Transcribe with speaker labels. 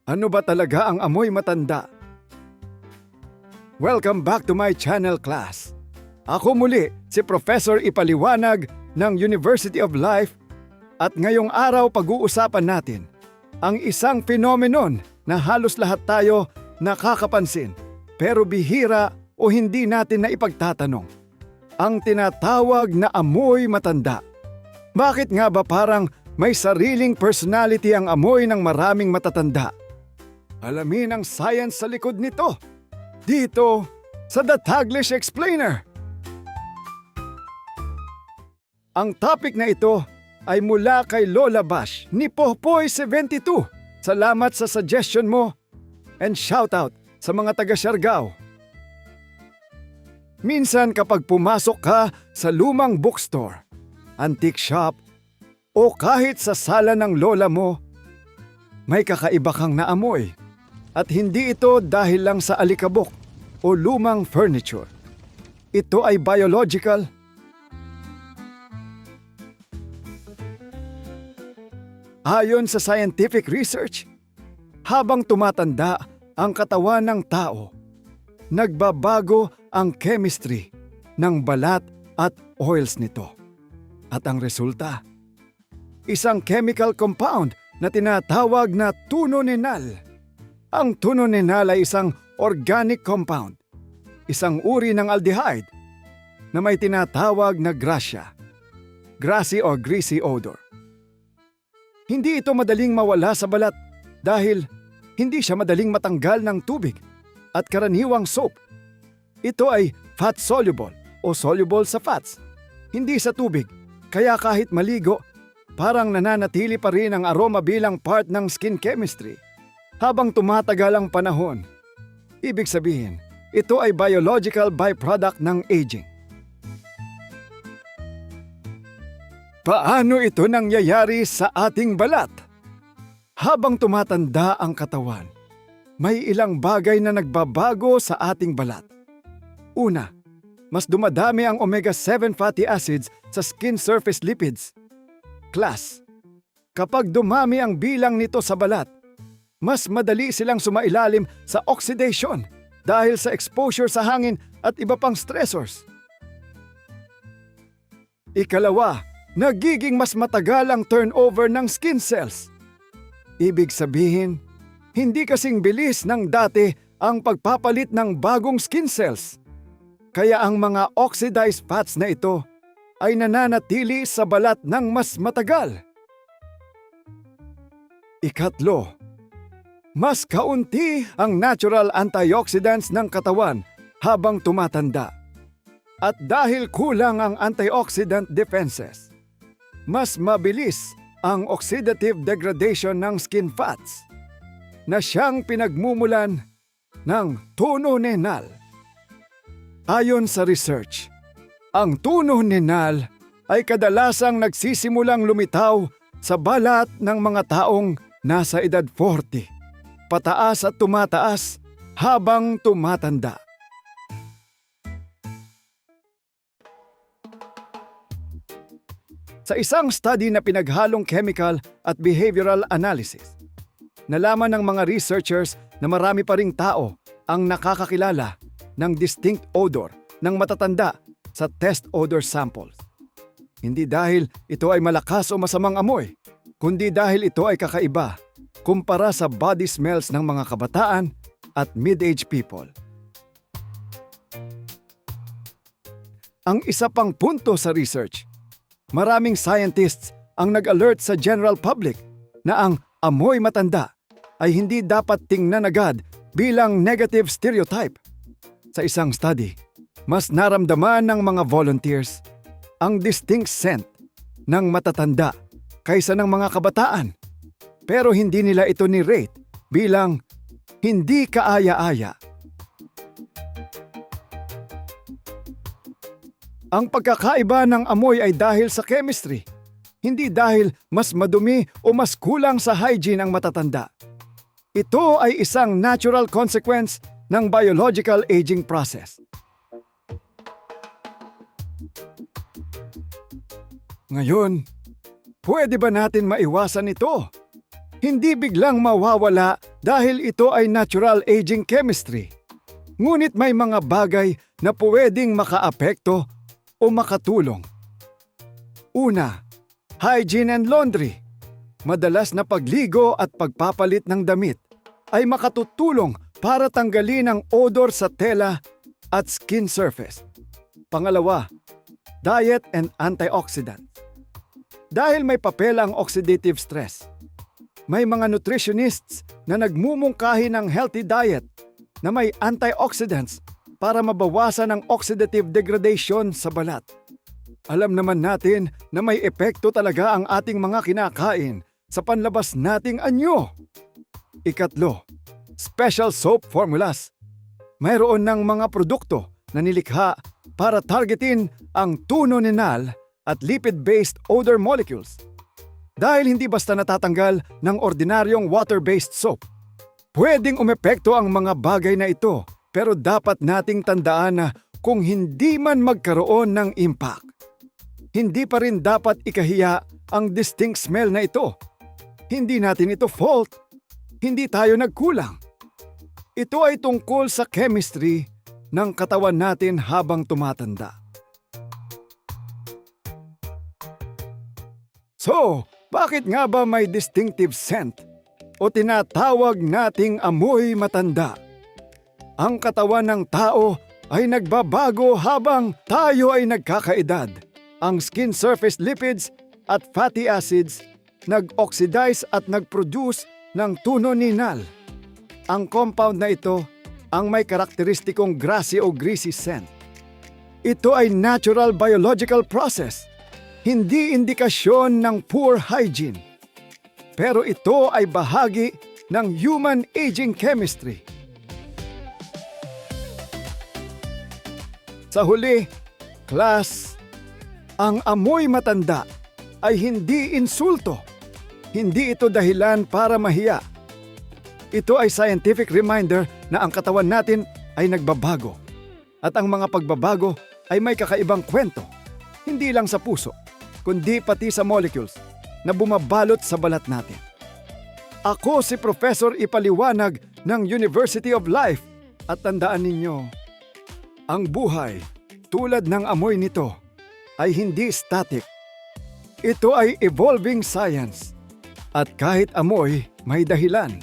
Speaker 1: Ano ba talaga ang amoy matanda? Welcome back to my channel, class. Ako muli si Professor Ipaliwanag ng University of Life at ngayong araw pag-uusapan natin ang isang phenomenon na halos lahat tayo nakakapansin pero bihira o hindi natin na ipagtatanong. Ang tinatawag na amoy matanda. Bakit nga ba parang may sariling personality ang amoy ng maraming matatanda? Alamin ang science sa likod nito. Dito sa The Taglish Explainer. Ang topic na ito ay mula kay Lola Bash ni Pohpoy72. Salamat sa suggestion mo and shoutout sa mga taga Siargao. Minsan kapag pumasok ka sa lumang bookstore, antique shop, o kahit sa sala ng lola mo, may kakaiba kang naamoy. At hindi ito dahil lang sa alikabok o lumang furniture. Ito ay biological. Ayon sa scientific research, habang tumatanda ang katawan ng tao, nagbabago ang chemistry ng balat at oils nito. At ang resulta, isang chemical compound na tinatawag na tunonenal. Ang tunonenal ay isang organic compound, isang uri ng aldehyde na may tinatawag na grasya, grassy or greasy odor. Hindi ito madaling mawala sa balat dahil hindi siya madaling matanggal ng tubig at karaniwang soap. Ito ay fat-soluble o soluble sa fats, hindi sa tubig, kaya kahit maligo, parang nananatili pa rin ang aroma bilang part ng skin chemistry. Habang tumatagal ang panahon, ibig sabihin, ito ay biological byproduct ng aging. Paano ito nangyayari sa ating balat? Habang tumatanda ang katawan, may ilang bagay na nagbabago sa ating balat. Una, mas dumadami ang omega-7 fatty acids sa skin surface lipids. Class, kapag dumami ang bilang nito sa balat, mas madali silang sumailalim sa oxidation dahil sa exposure sa hangin at iba pang stressors. Ikalawa, nagiging mas matagal ang turnover ng skin cells. Ibig sabihin, hindi kasing bilis ng dati ang pagpapalit ng bagong skin cells. Kaya ang mga oxidized fats na ito ay nananatili sa balat ng mas matagal. Ikatlo, mas kaunti ang natural antioxidants ng katawan habang tumatanda. At dahil kulang ang antioxidant defenses, mas mabilis ang oxidative degradation ng skin fats na siyang pinagmumulan ng tunonenal. Ayon sa research, ang tunonenal ay kadalasang nagsisimulang lumitaw sa balat ng mga taong nasa edad 40. Pataas at tumataas habang tumatanda. Sa isang study na pinaghalong chemical at behavioral analysis, nalaman ng mga researchers na marami pa ring tao ang nakakakilala ng distinct odor ng matatanda sa test odor samples. Hindi dahil ito ay malakas o masamang amoy, kundi dahil ito ay kakaiba kumpara sa body smells ng mga kabataan at mid-age people. Ang isa pang punto sa research, maraming scientists ang nag-alert sa general public na ang amoy matanda ay hindi dapat tingnan agad bilang negative stereotype. Sa isang study, mas naramdaman ng mga volunteers ang distinct scent ng matatanda kaysa ng mga kabataan. Pero hindi nila ito ni-rate bilang hindi kaaya-aya. Ang pagkakaiba ng amoy ay dahil sa chemistry, hindi dahil mas madumi o mas kulang sa hygiene ang matatanda. Ito ay isang natural consequence ng biological aging process. Ngayon, pwede ba natin maiwasan ito? Hindi biglang mawawala dahil ito ay natural aging chemistry. Ngunit may mga bagay na pwedeng makaapekto o makatulong. Una, hygiene and laundry. Madalas na pagligo at pagpapalit ng damit ay makatutulong para tanggalin ang odor sa tela at skin surface. Pangalawa, diet and antioxidants. Dahil may papel ang oxidative stress, may mga nutritionists na nagmumungkahi ng healthy diet na may antioxidants para mabawasan ang oxidative degradation sa balat. Alam naman natin na may epekto talaga ang ating mga kinakain sa panlabas nating anyo. Ikatlo, special soap formulas. Mayroon ng mga produkto na nilikha para targetin ang tuno-ninal at lipid-based odor molecules. Dahil hindi basta natatanggal ng ordinaryong water-based soap. Pwedeng umepekto ang mga bagay na ito, pero dapat nating tandaan na kung hindi man magkaroon ng impact, hindi pa rin dapat ikahiya ang distinct smell na ito. Hindi natin ito fault. Hindi tayo nagkulang. Ito ay tungkol sa chemistry ng katawan natin habang tumatanda. So, bakit nga ba may distinctive scent o tinatawag nating amoy matanda? Ang katawan ng tao ay nagbabago habang tayo ay nagkakaedad. Ang skin surface lipids at fatty acids nag-oxidize at nag-produce ng tuno-ninal. Ang compound na ito ang may karakteristikong grassy o greasy scent. Ito ay natural biological process, hindi indikasyon ng poor hygiene. Pero ito ay bahagi ng human aging chemistry. Sa huli, class, ang amoy matanda ay hindi insulto. Hindi ito dahilan para mahiya. Ito ay scientific reminder na ang katawan natin ay nagbabago. At ang mga pagbabago ay may kakaibang kwento. Hindi lang sa puso, kundi pati sa molecules na bumabalot sa balat natin. Ako si Professor Ipaliwanag ng University of Life at tandaan ninyo, ang buhay tulad ng amoy nito ay hindi static. Ito ay evolving science at kahit amoy may dahilan.